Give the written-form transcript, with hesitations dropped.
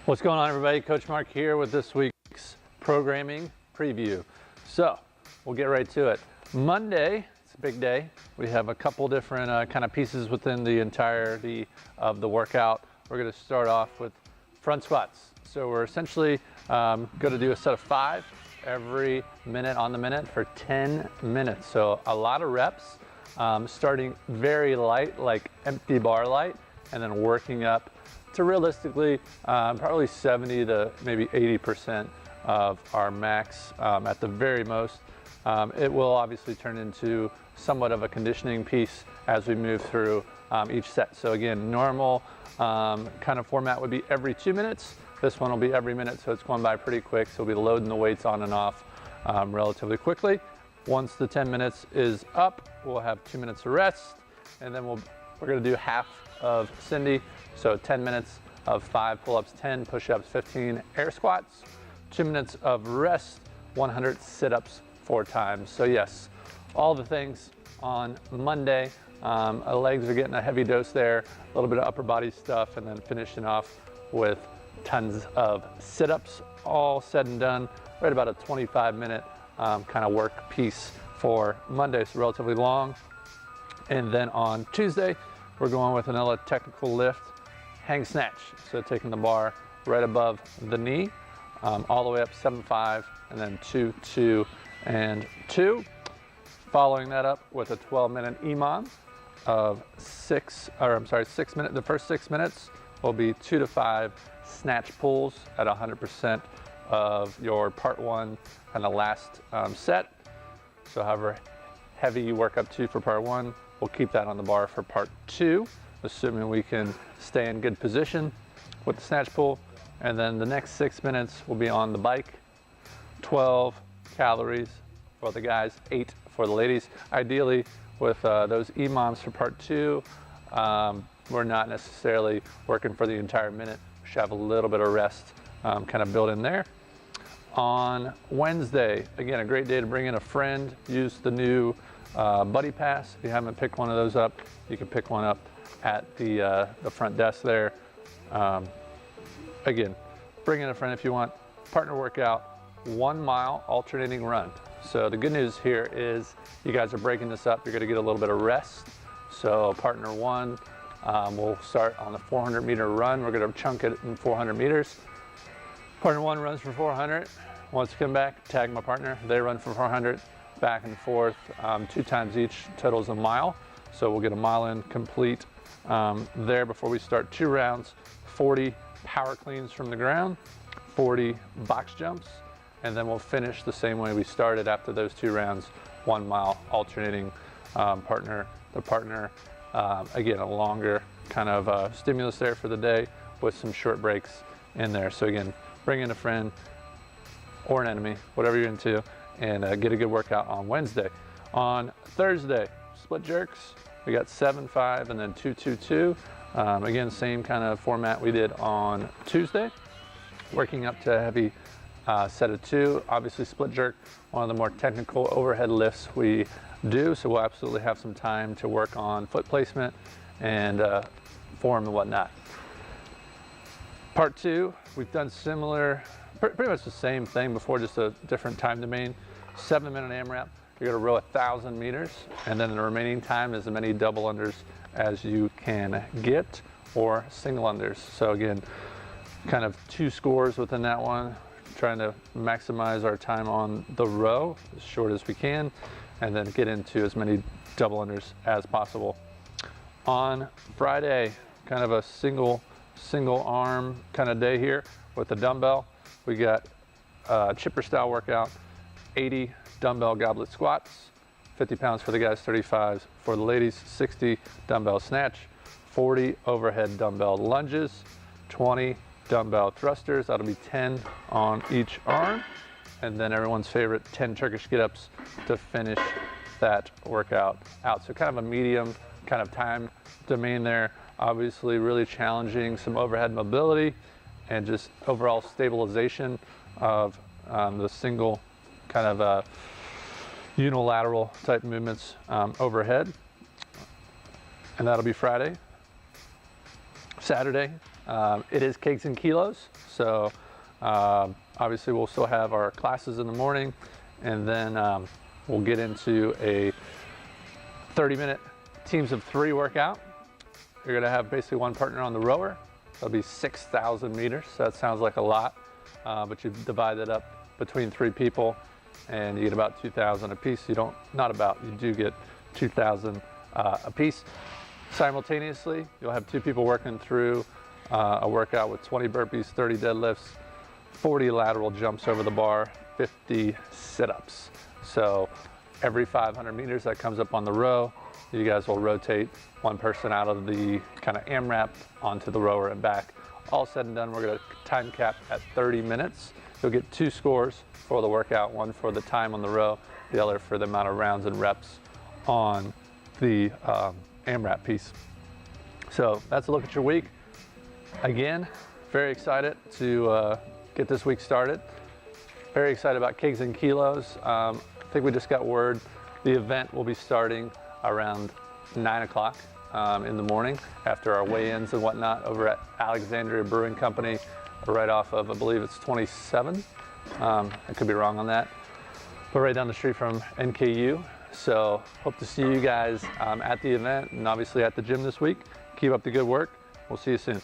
What's going on, everybody? Coach Mark here with this week's programming preview. So we'll get right to it. Monday, it's a big day. We have a couple different kind of pieces within the entirety of the workout. We're going to start off with front squats. So we're essentially going to do a set of 5 every minute on the minute for 10 minutes. So a lot of reps, starting very light, like empty bar light, and then working up to realistically probably 70 to maybe 80% of our max at the very most. It will obviously turn into somewhat of a conditioning piece as we move through each set. So again, normal kind of format would be every 2 minutes. This one will be every minute, so it's going by pretty quick. So we'll be loading the weights on and off relatively quickly. Once the 10 minutes is up, we'll have 2 minutes of rest, and then we're gonna do half of Cindy. So 10 minutes of 5 pull-ups, 10 push-ups, 15 air squats, 2 minutes of rest, 100 sit-ups 4 times. So yes, all the things on Monday. Legs are getting a heavy dose there, a little bit of upper body stuff, and then finishing off with tons of sit-ups, all said and done. Right about a 25-minute kind of work piece for Monday, so relatively long. And then on Tuesday, we're going with another technical lift, hang snatch. So taking the bar right above the knee, all the way up 7-5, and then 2, 2, and 2. Following that up with a 12-minute EMOM of 6 minutes. The first 6 minutes will be 2 to 5 snatch pulls at 100% of your part 1 and the last set. So however heavy you work up to for part 1, we'll keep that on the bar for part 2, assuming we can stay in good position with the snatch pull. And then the next 6 minutes will be on the bike, 12 calories for the guys, 8 for the ladies. Ideally, with those EMOMs for part 2, we're not necessarily working for the entire minute. We should have a little bit of rest kind of built in there. On Wednesday, again, a great day to bring in a friend. Use the new Buddy Pass. If you haven't picked one of those up, you can pick one up at the front desk there. Again, bring in a friend if you want. Partner workout, 1 mile alternating run. So the good news here is you guys are breaking this up. You're going to get a little bit of rest. So partner 1 will start on the 400-meter run. We're going to chunk it in 400 meters. Partner 1 runs for 400. Once you come back, tag my partner. They run for 400, back and forth, 2 times each. Totals a mile. So we'll get a mile in complete there before we start 2 rounds. 40 power cleans from the ground, 40 box jumps, and then we'll finish the same way we started after those 2 rounds, 1 mile alternating partner to partner. Again, a longer kind of stimulus there for the day with some short breaks in there. So again, bring in a friend or an enemy, whatever you're into, and get a good workout on Wednesday. On Thursday, split jerks. We got 7, 5, and then 2, 2, 2. Again, same kind of format we did on Tuesday. Working up to a heavy set of 2. Obviously, split jerk, one of the more technical overhead lifts we do, so we'll absolutely have some time to work on foot placement and form and whatnot. Part 2, we've done similar, pretty much the same thing before, just a different time domain. 7-minute AMRAP. You're going to row 1,000 meters, and then the remaining time is as many double unders as you can get, or single unders. So again, kind of 2 scores within that one, trying to maximize our time on the row as short as we can, and then get into as many double unders as possible. On Friday, kind of a single arm kind of day here with the dumbbell. We got a chipper style workout, 80 dumbbell goblet squats, 50 pounds for the guys, 35s for the ladies, 60 dumbbell snatch, 40 overhead dumbbell lunges, 20 dumbbell thrusters. That'll be 10 on each arm. And then everyone's favorite 10 Turkish get-ups to finish that workout out. So kind of a medium kind of time domain there. Obviously really challenging some overhead mobility and just overall stabilization of the single kind of unilateral type movements overhead. And that'll be Friday. Saturday, It is kegs and kilos, so obviously we'll still have our classes in the morning, and then we'll get into a 30-minute teams of 3 workout. You're gonna have basically one partner on the rower. That'll be 6,000 meters, so that sounds like a lot, but you divide that up between 3 people, and you get about 2,000 a piece. You do get 2,000 a piece. Simultaneously, you'll have 2 people working through a workout with 20 burpees, 30 deadlifts, 40 lateral jumps over the bar, 50 sit-ups. So every 500 meters that comes up on the row, you guys will rotate one person out of the kind of AMRAP onto the rower and back. All said and done, we're gonna time cap at 30 minutes. You'll get 2 scores for the workout, one for the time on the row, the other for the amount of rounds and reps on the AMRAP piece. So that's a look at your week. Again, very excited to get this week started. Very excited about kegs and kilos. I think we just got word the event will be starting around 9 o'clock in the morning after our weigh-ins and whatnot over at Alexandria Brewing Company, right off of, I believe it's 27. I could be wrong on that, but right down the street from NKU. So hope to see you guys at the event and obviously at the gym this week. Keep up the good work. We'll see you soon.